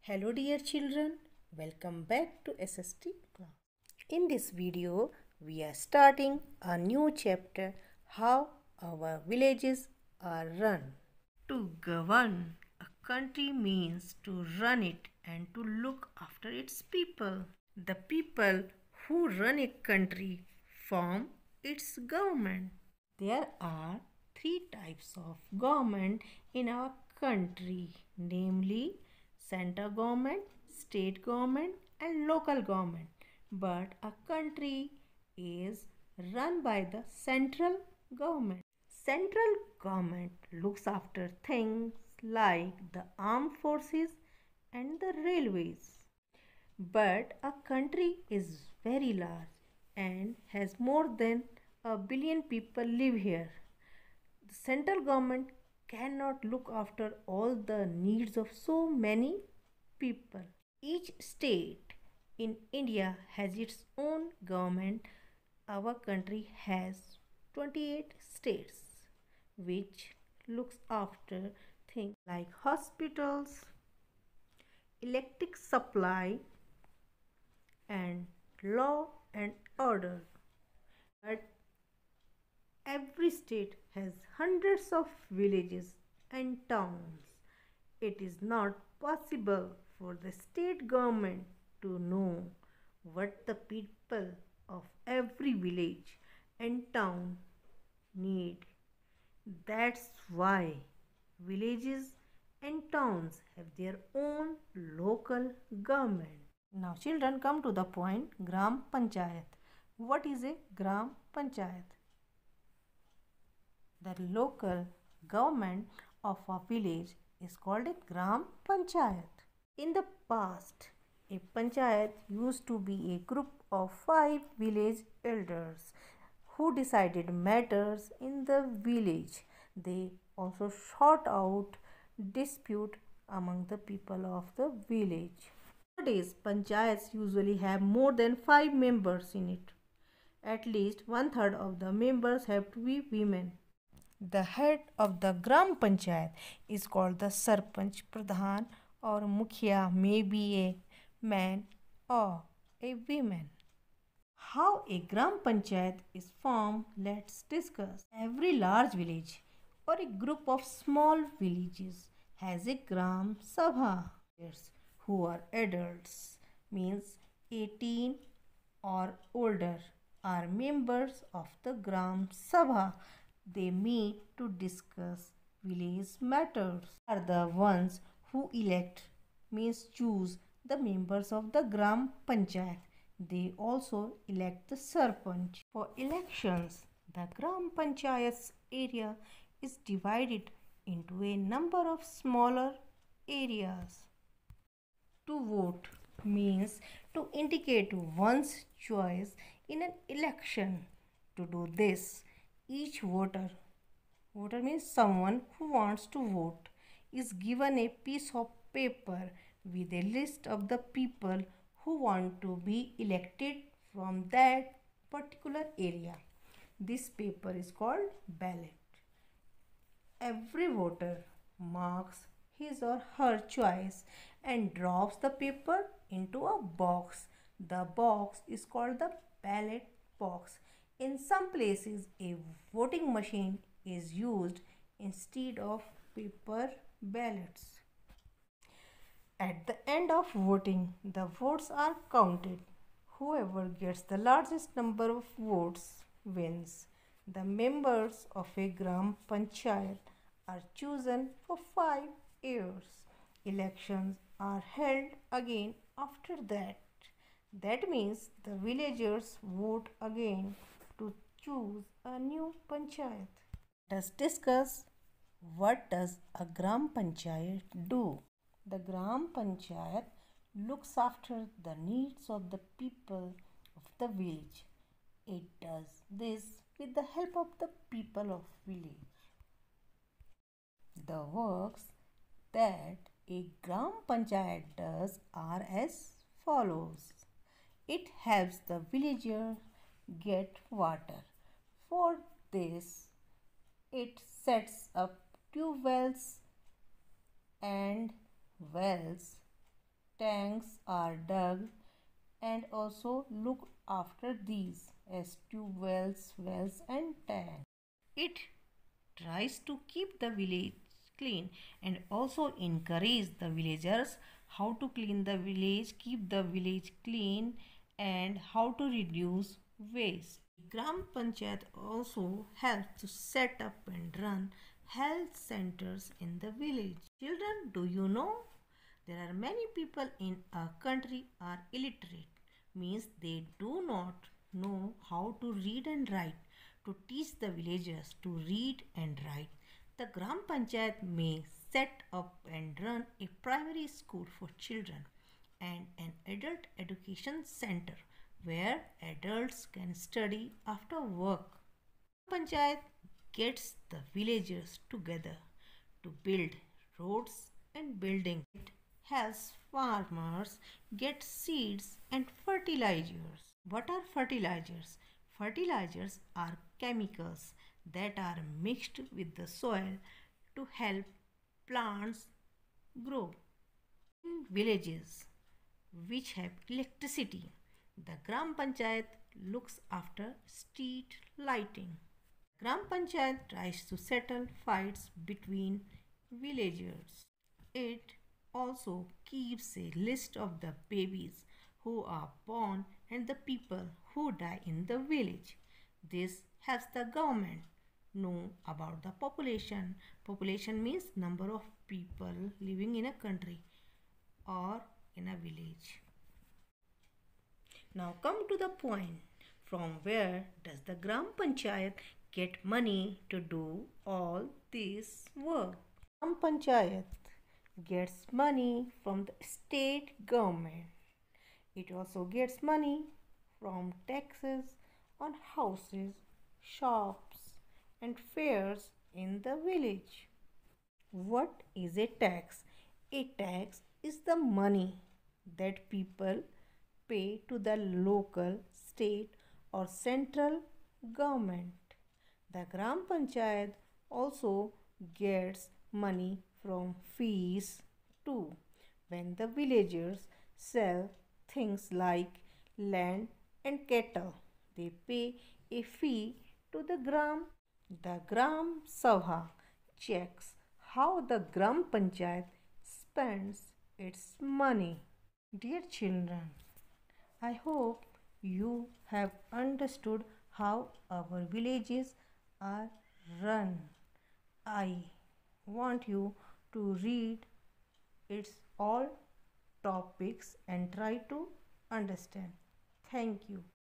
Hello dear children, welcome back to SST class. In this video, we are starting a new chapter, how our villages are run. To govern a country means to run it and to look after its people. The people who run a country form its government. There are three types of government in our country, namely central government, state government and local government. But a country is run by the central government. Central government looks after things like the armed forces and the railways. But a country is very large and has more than a billion people live here. The central government cannot look after all the needs of so many people. Each state in India has its own government. Our country has 28 states which looks after things like hospitals, electric supply and law and order. But every state has hundreds of villages and towns. It is not possible for the state government to know what the people of every village and town need. That's why villages and towns have their own local government. Now children, come to the point, Gram Panchayat. What is a Gram Panchayat? The local government of a village is called a Gram Panchayat. In the past, a panchayat used to be a group of 5 village elders who decided matters in the village. They also sort out dispute among the people of the village. Nowadays, panchayats usually have more than 5 members in it. At least 1/3 of the members have to be women. The head of the Gram Panchayat is called the Sarpanch, Pradhan or Mukhya, may be a man or a woman. How a Gram Panchayat is formed, let's discuss. Every large village or a group of small villages has a Gram Sabha. Who are adults, means 18 or older, are members of the Gram Sabha. They meet to discuss village matters. Are the ones who elect, means choose the members of the Gram Panchayat. They also elect the Sarpanch. For elections, the Gram Panchayat's area is divided into a number of smaller areas. To vote means to indicate one's choice in an election. To do this, each voter means someone who wants to vote, is given a piece of paper with a list of the people who want to be elected from that particular area. This paper is called ballot. Every voter marks his or her choice and drops the paper into a box. The box is called the ballot box. In some places, a voting machine is used instead of paper ballots. At the end of voting, the votes are counted. Whoever gets the largest number of votes wins. The members of a Gram Panchayat are chosen for 5 years. Elections are held again after that. That means the villagers vote again to choose a new panchayat. Let us discuss what does a Gram Panchayat do. The Gram Panchayat looks after the needs of the people of the village. It does this with the help of the people of village. The works that a Gram Panchayat does are as follows. It helps the villager get water. For this, it sets up tube wells and wells tanks are dug and also look after these as tube wells, wells and tanks. It tries to keep the village clean and also encourage the villagers how to clean the village, keep the village clean and how to reduce waste. Gram Panchayat also helps to set up and run health centers in the village. Children, do you know? There are many people in a country are illiterate, means they do not know how to read and write. To teach the villagers to read and write, the Gram Panchayat may set up and run a primary school for children and an adult education center where adults can study after work. Panchayat gets the villagers together to build roads and buildings. It helps farmers get seeds and fertilizers. What are fertilizers? Fertilizers are chemicals that are mixed with the soil to help plants grow. In villages which have electricity, the Gram Panchayat looks after street lighting. Gram Panchayat tries to settle fights between villagers. It also keeps a list of the babies who are born and the people who die in the village. This helps the government know about the population. Population means number of people living in a country or in a village. Now come to the point. From where does the Gram Panchayat get money to do all this work? Gram Panchayat gets money from the state government. It also gets money from taxes on houses, shops and fairs in the village. What is a tax? A tax is the money that people pay to the local, state or central government. The Gram Panchayat also gets money from fees too. When the villagers sell things like land and cattle, they pay a fee to the Gram. The Gram Sabha checks how the Gram Panchayat spends its money. Dear children, I hope you have understood how our villages are run. I want you to read its all topics and try to understand. Thank you.